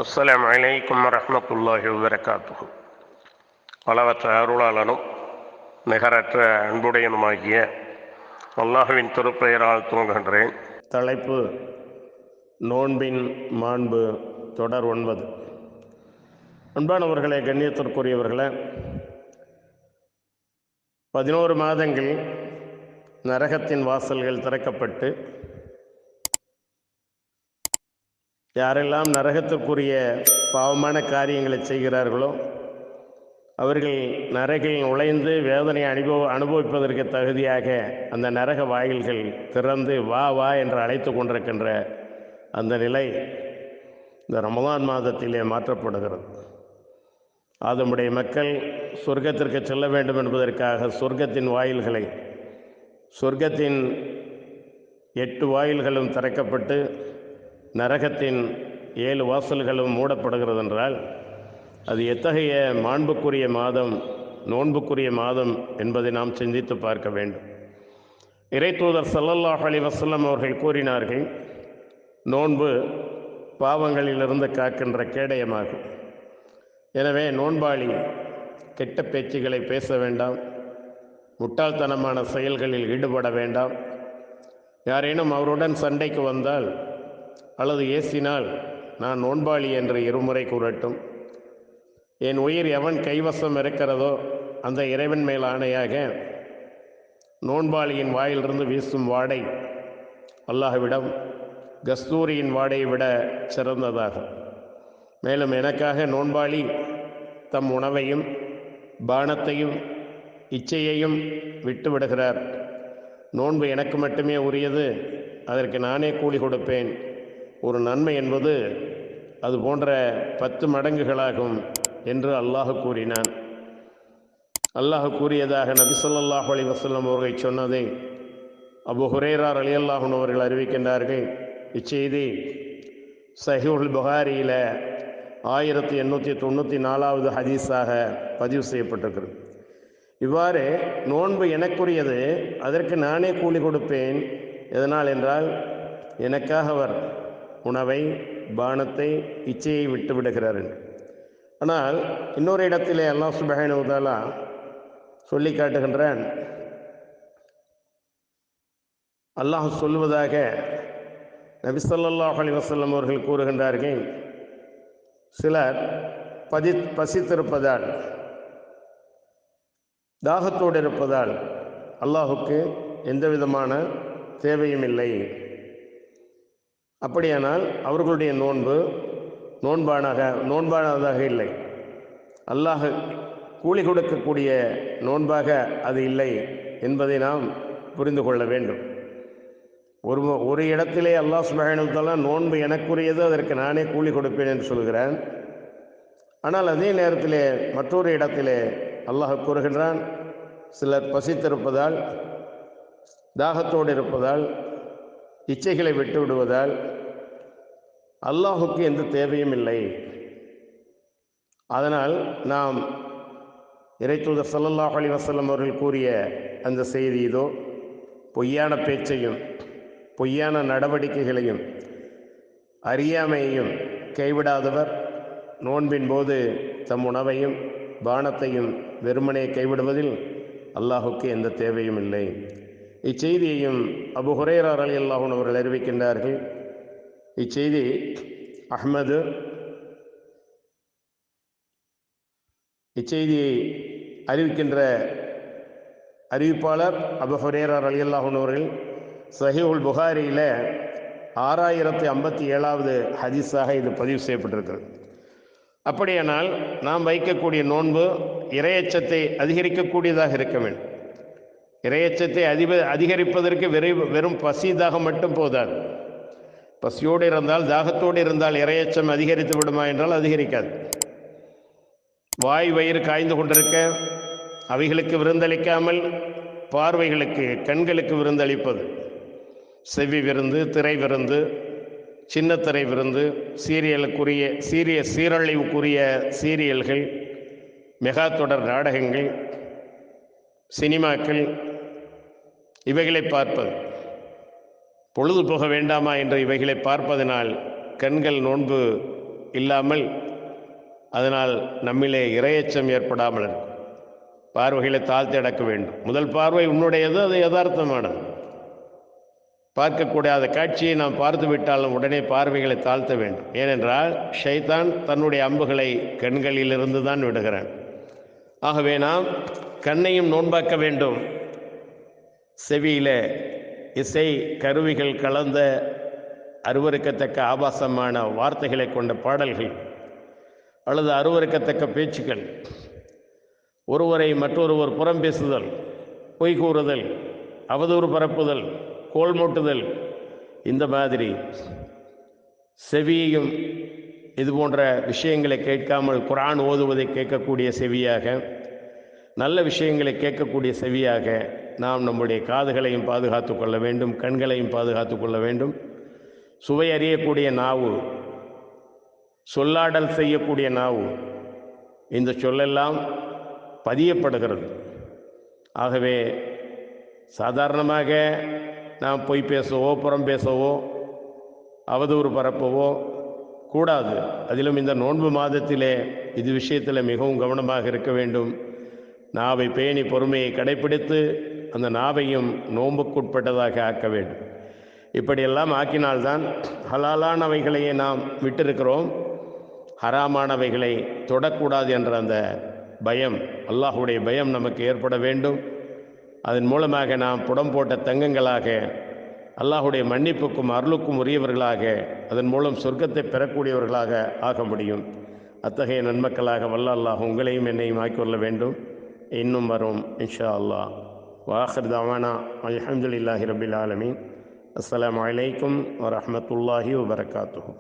அஸ்ஸலாமு அலைக்கும் வரஹ்மத்துல்லாஹி வபரகாத்துஹு. அளவற்ற அருளாளனும் நிகரற்ற அன்புடையனுமாகிய அல்லாஹுவின் திருப்பெயரால் துவங்குகின்றேன். தலைப்பு நோன்பின் மாண்பு, தொடர் 9. அன்பானவர்களே, கண்ணியத்திற்குரியவர்களே, 11 மாதங்கள் நரகத்தின் வாசல்கள் திறக்கப்பட்டு யாரெல்லாம் நரகத்திற்குரிய பாவமான காரியங்களை செய்கிறார்களோ அவர்கள் நரகில் நுழைந்து வேதனை அனுபவிப்பதற்கு தகுதியாக அந்த நரக வாயில்கள் திறந்து வா வா என்று அழைத்து கொண்டிருக்கின்ற அந்த நிலை இந்த ரமலான் மாதத்திலே மாற்றப்படுகிறது. அதனுடைய மக்கள் சொர்க்கத்திற்கு செல்ல வேண்டும் என்பதற்காக சொர்க்கத்தின் வாயில்களை, சொர்க்கத்தின் 8 வாயில்களும் திறக்கப்பட்டு நரகத்தின் 7 வாசல்களும் மூடப்படுகிறது என்றால் அது எத்தகைய மாண்புக்குரிய மாதம், நோன்புக்குரிய மாதம் என்பதை நாம் சிந்தித்து பார்க்க வேண்டும். இறைத்தூதர் ஸல்லல்லாஹு அலைஹி வஸல்லம் அவர்கள் கூறினார்கள், நோன்பு பாவங்களிலிருந்து காக்கின்ற கேடயமாகும். எனவே நோன்பாளி கெட்ட பேச்சுகளை பேச வேண்டாம், முட்டாள்தனமான செயல்களில் ஈடுபட வேண்டாம். யாரேனும் அவருடன் சண்டைக்கு வந்தால் அல்லது ஏசினால் நான் நோன்பாளி என்று இருமுறை கூறட்டும். என் உயிர் எவன் கைவசம் இருக்கிறதோ அந்த இறைவன் மேல் ஆணையாக நோன்பாளியின் வாயிலிருந்து வீசும் வாடை அல்லாஹ்விடம் கஸ்தூரியின் வாடையை விட சிறந்ததாகும். மேலும் எனக்காக நோன்பாளி தம் உணவையும் பானத்தையும் இச்சையையும் விட்டு விடுகிறார். நோன்பு எனக்கு மட்டுமே உரியது, அதற்கு நானே கூலி கொடுப்பேன். ஒரு நன்மை என்பது அது போன்ற 10 மடங்குகளாகும் என்று அல்லாஹ் கூறினான். அல்லாஹ் கூறியதாக நபி ஸல்லல்லாஹு அலைஹி வஸல்லம் அவர்கள் சொன்னதை அபூ ஹுரைரா ரலியல்லாஹு அன்ஹு அவர்கள் அறிவிக்கின்றார்கள். இச்செய்தி ஸஹீஹுல் புகாரியில் 1894வது ஹதீஸாக பதிவு செய்யப்பட்டிருக்கிறது. இவ்வாறு நோன்பு எனக்குரியது, அதற்கு நானே கூலி கொடுப்பேன். எதனால் என்றால் எனக்காக அவர் உணவை, பானத்தை, இச்சையை விட்டு விடுகிறார். ஆனால் இன்னொரு இடத்திலே அல்லாஹ் சுப்ஹானஹு வ தஆலா சொல்லி காட்டுகின்றான். அல்லாஹ் சொல்வதாக நபி ஸல்லல்லாஹு அலைஹி வஸல்லம் அவர்கள் கூறுகின்றார்கள், சிலர் பசித்திருப்பதால், தாகத்தோடு இருப்பதால் அல்லாஹுக்கு எந்த விதமான தேவையும் இல்லை. அப்படியானால் அவர்களுடைய நோன்பு நோன்பானதாக இல்லை, அல்லாஹ் கூலி கொடுக்கக்கூடிய நோன்பாக அது இல்லை என்பதை நாம் புரிந்து கொள்ள வேண்டும். ஒரு இடத்திலே அல்லாஹ் சுப்ஹானஹு வ தஆலா நோன்பு எனக்குரியது, அதற்கு நானே கூலி கொடுப்பேன் என்று சொல்கிறான். ஆனால் அதே நேரத்திலே மற்றொரு இடத்திலே அல்லாஹ் கூறுகின்றான், சிலர் பசித்திருப்பதால், தாகத்தோடு இருப்பதால், இச்சைகளை விட்டு விடுவதால் அல்லாஹுக்கு எந்த தேவையும் இல்லை. அதனால் நாம் இறைத்தூதர் ஸல்லல்லாஹு அலைஹி வஸல்லம் அவர்கள் கூறிய அந்த செய்தி இதோ, பொய்யான பேச்சையும் பொய்யான நடவடிக்கைகளையும் அறியாமையையும் கைவிடாதவர் நோன்பின் போது தம் உணவையும் பானத்தையும் வெறுமனே கைவிடுவதில் அல்லாஹுக்கு எந்த தேவையும் இல்லை. இச்செய்தியையும் அபூ ஹுரைரா ரலியல்லாஹு அன்ஹு அவர்கள் அறிவிக்கின்றார்கள். இச்செய்தி அஹ்மது, இச்செய்தியை அறிவிக்கின்ற அறிவிப்பாளர் அபூ ஹுரைரா ரலியல்லாஹு அன்ஹு அவர்கள் ஸஹீஹுல் புகாரியில் 6057வது ஹதீஸாக இது பதிவு செய்யப்பட்டிருக்கிறது. அப்படியானால் நாம் வைக்கக்கூடிய நோன்பு இறையச்சத்தை அதிகரிக்கக்கூடியதாக இருக்க வேண்டும். இறையச்சத்தை அதிகரிப்பதற்கு வெறும் பசி தாகம் மட்டும் போதாது. பசியோடு இருந்தால், தாகத்தோடு இருந்தால் இறையச்சம் அதிகரித்து விடுமா என்றால் அதிகரிக்காது. வாய் வயிறு காய்ந்து கொண்டிருக்க அவைகளுக்கு விருந்தளிக்காமல் பார்வைகளுக்கு, கண்களுக்கு விருந்தளிப்பது, செவி விருந்து, திரை விருந்து, சின்னத்திரை விருந்து, சீரழிவுக்குரிய சீரியல்கள், மெகா தொடர் நாடகங்கள், சினிமாக்கள், இவைகளை பார்ப்பது, பொழுது போக வேண்டாமா என்று இவைகளை பார்ப்பதனால் கண்கள் நோன்பு இல்லாமல் அதனால் நம்மிலே இரையச்சம் ஏற்படாமல் இருக்கும். பார்வைகளை தாழ்த்தி அடக்க வேண்டும். முதல் பார்வை உன்னுடையது, அது யதார்த்தமானது. பார்க்கக்கூடாத காட்சியை நாம் பார்த்து விட்டாலும் உடனே பார்வைகளை தாழ்த்த வேண்டும். ஏனென்றால் ஷைத்தான் தன்னுடைய அம்புகளை கண்களிலிருந்து தான் விடுகிறான். ஆகவே நாம் கண்ணையும் நோன்பாக்க வேண்டும். செவியில இசை கருவிகள் கலந்த அருவருக்கத்தக்க ஆபாசமான வார்த்தைகளை கொண்ட பாடல்கள் அல்லது அருவருக்கத்தக்க பேச்சுக்கள், ஒருவரை மற்றொருவர் புறம் பேசுதல், பொய் கூறுதல், அவதூறு பரப்புதல், கோல் மூட்டுதல், இந்த மாதிரி செவியையும் இது போன்ற விஷயங்களை கேட்காமல் குர்ஆன் ஓதுவதை கேட்கக்கூடிய செவியாக, நல்ல விஷயங்களை கேட்கக்கூடிய செவியாக நாம் நம்முடைய காதுகளையும் பாதுகாத்து கொள்ள வேண்டும், கண்களையும் பாதுகாத்து கொள்ள வேண்டும். சுவை அறியக்கூடிய நாவு, சொல்லாடல் செய்யக்கூடிய நாவு, இந்த சொல்லெல்லாம் பதியப்படுகிறது. ஆகவே சாதாரணமாக நாம் பொய் பேசவோ புறம் பேசவோ அவதூறு பரப்பவோ கூடாது. அதிலும் இந்த நோன்பு மாதத்திலே இது விஷயத்தில் மிகவும் கவனமாக இருக்க வேண்டும். நாவை பேணி பொறுமையை கடைப்பிடித்து அந்த நாவையும் நோன்புக்குட்பட்டதாக ஆக்க வேண்டும். இப்படியெல்லாம் ஆக்கினால்தான் ஹலாலானவைகளையே நாம் விட்டிருக்கிறோம், ஹராமானவைகளை தொடக்கூடாது என்ற அந்த பயம், அல்லாஹுடைய பயம் நமக்கு ஏற்பட வேண்டும். அதன் மூலமாக நாம் புடம் போட்ட தங்கங்களாக, அல்லாஹுடைய மன்னிப்புக்கும் அருளுக்கும் உரியவர்களாக, அதன் மூலம் சொர்க்கத்தை பெறக்கூடியவர்களாக ஆக முடியும். அத்தகைய நன்மக்களாக வல்ல அல்லாஹ் உங்களையும் என்னையும் ஆக்கிக்கொள்ள வேண்டும். இன்னும் வரும் இன்ஷா அல்லாஹ். வாஹிர் தவானா அல்ஹம்துலில்லாஹி ரபில் ஆலமீன். அஸ்ஸலாமு அலைக்கும் வரஹ்மத்துல்லாஹி வபரகாத்துஹு.